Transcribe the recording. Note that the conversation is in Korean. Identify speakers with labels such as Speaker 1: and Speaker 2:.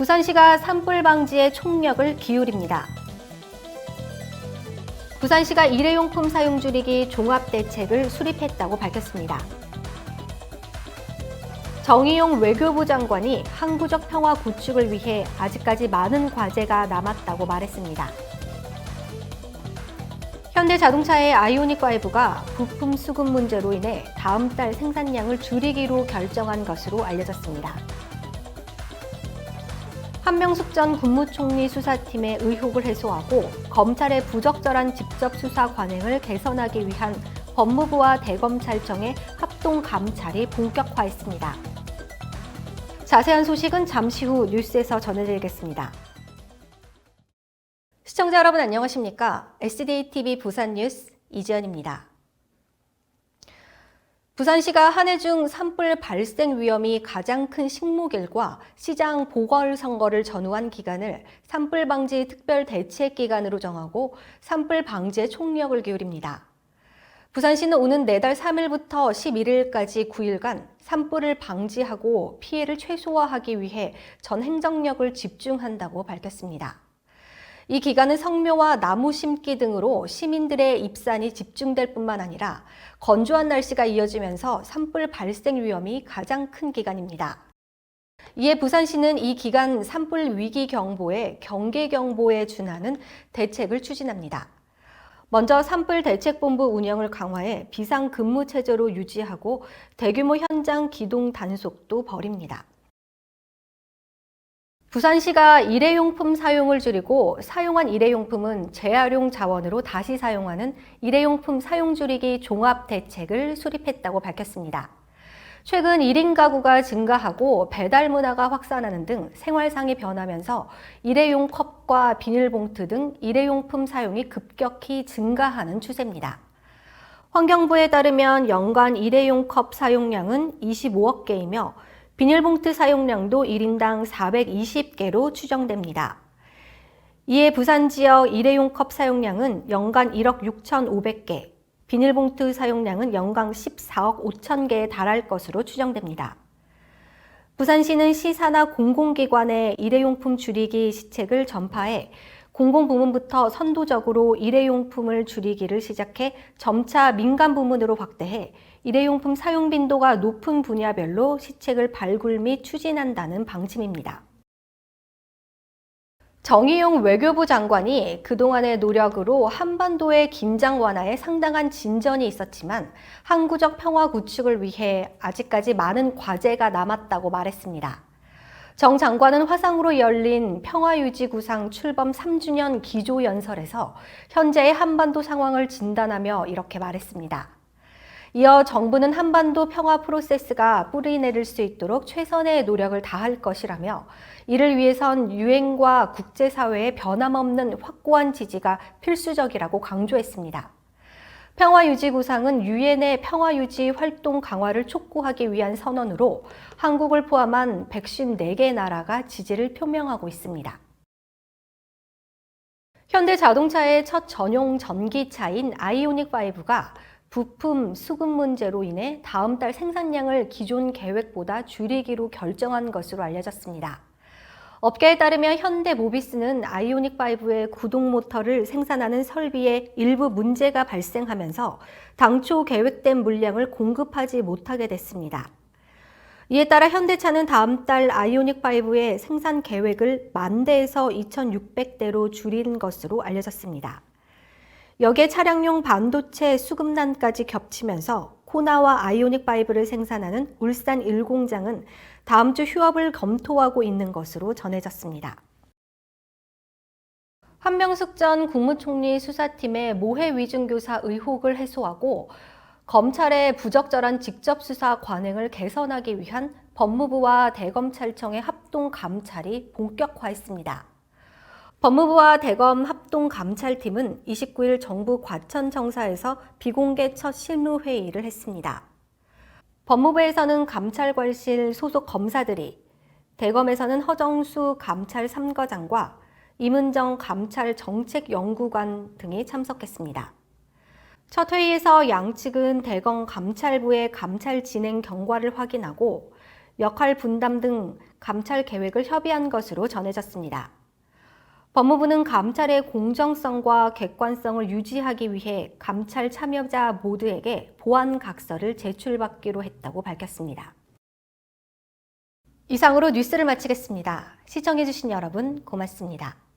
Speaker 1: 부산시가 산불 방지에 총력을 기울입니다. 부산시가 일회용품 사용 줄이기 종합대책을 수립했다고 밝혔습니다. 정의용 외교부 장관이 항구적 평화 구축을 위해 아직까지 많은 과제가 남았다고 말했습니다. 현대자동차의 아이오닉5가 부품 수급 문제로 인해 다음 달 생산량을 줄이기로 결정한 것으로 알려졌습니다. 한명숙 전 국무총리 수사팀의 의혹을 해소하고 검찰의 부적절한 직접 수사 관행을 개선하기 위한 법무부와 대검찰청의 합동 감찰이 본격화했습니다. 자세한 소식은 잠시 후 뉴스에서 전해드리겠습니다. 시청자 여러분 안녕하십니까? SDTV 부산뉴스 이지연입니다. 부산시가 한 해 중 산불 발생 위험이 가장 큰 식목일과 시장 보궐선거를 전후한 기간을 산불 방지 특별 대책 기간으로 정하고 산불 방지에 총력을 기울입니다. 부산시는 오는 내달 3일부터 11일까지 9일간 산불을 방지하고 피해를 최소화하기 위해 전 행정력을 집중한다고 밝혔습니다. 이 기간은 성묘와 나무 심기 등으로 시민들의 입산이 집중될 뿐만 아니라 건조한 날씨가 이어지면서 산불 발생 위험이 가장 큰 기간입니다. 이에 부산시는 이 기간 산불 위기 경보에 경계 경보에 준하는 대책을 추진합니다. 먼저 산불 대책본부 운영을 강화해 비상 근무 체제로 유지하고 대규모 현장 기동 단속도 벌입니다. 부산시가 일회용품 사용을 줄이고 사용한 일회용품은 재활용 자원으로 다시 사용하는 일회용품 사용 줄이기 종합 대책을 수립했다고 밝혔습니다. 최근 1인 가구가 증가하고 배달 문화가 확산하는 등 생활상이 변하면서 일회용 컵과 비닐봉투 등 일회용품 사용이 급격히 증가하는 추세입니다. 환경부에 따르면 연간 일회용 컵 사용량은 25억 개이며 비닐봉투 사용량도 1인당 420개로 추정됩니다. 이에 부산 지역 일회용 컵 사용량은 연간 1억 6,500개, 비닐봉투 사용량은 연간 14억 5천 개에 달할 것으로 추정됩니다. 부산시는 시사나 공공기관에 일회용품 줄이기 시책을 전파해 공공부문부터 선도적으로 일회용품을 줄이기를 시작해 점차 민간 부문으로 확대해 일회용품 사용 빈도가 높은 분야별로 시책을 발굴 및 추진한다는 방침입니다. 정의용 외교부 장관이 그동안의 노력으로 한반도의 긴장 완화에 상당한 진전이 있었지만 항구적 평화 구축을 위해 아직까지 많은 과제가 남았다고 말했습니다. 정 장관은 화상으로 열린 평화유지구상 출범 3주년 기조연설에서 현재의 한반도 상황을 진단하며 이렇게 말했습니다. 이어 정부는 한반도 평화 프로세스가 뿌리내릴 수 있도록 최선의 노력을 다할 것이라며 이를 위해선 유엔과 국제사회의 변함없는 확고한 지지가 필수적이라고 강조했습니다. 평화유지구상은 유엔의 평화유지 활동 강화를 촉구하기 위한 선언으로 한국을 포함한 154개 나라가 지지를 표명하고 있습니다. 현대자동차의 첫 전용 전기차인 아이오닉5가 부품 수급 문제로 인해 다음 달 생산량을 기존 계획보다 줄이기로 결정한 것으로 알려졌습니다. 업계에 따르면 현대모비스는 아이오닉5의 구동 모터를 생산하는 설비에 일부 문제가 발생하면서 당초 계획된 물량을 공급하지 못하게 됐습니다. 이에 따라 현대차는 다음 달 아이오닉5의 생산 계획을 10,000대에서 2,600대로 줄인 것으로 알려졌습니다. 여기에 차량용 반도체 수급난까지 겹치면서 코나와 아이오닉5를 생산하는 울산 1공장은 다음 주 휴업을 검토하고 있는 것으로 전해졌습니다. 한명숙 전 국무총리 수사팀의 모해 위증교사 의혹을 해소하고 검찰의 부적절한 직접 수사 관행을 개선하기 위한 법무부와 대검찰청의 합동 감찰이 본격화했습니다. 법무부와 대검 합동감찰팀은 29일 정부 과천청사에서 비공개 첫 실무회의를 했습니다. 법무부에서는 감찰관실 소속 검사들이, 대검에서는 허정수 감찰 3거장과 임은정 감찰 정책연구관 등이 참석했습니다. 첫 회의에서 양측은 대검 감찰부의 감찰 진행 경과를 확인하고 역할 분담 등 감찰 계획을 협의한 것으로 전해졌습니다. 법무부는 감찰의 공정성과 객관성을 유지하기 위해 감찰 참여자 모두에게 보안 각서를 제출받기로 했다고 밝혔습니다. 이상으로 뉴스를 마치겠습니다. 시청해주신 여러분 고맙습니다.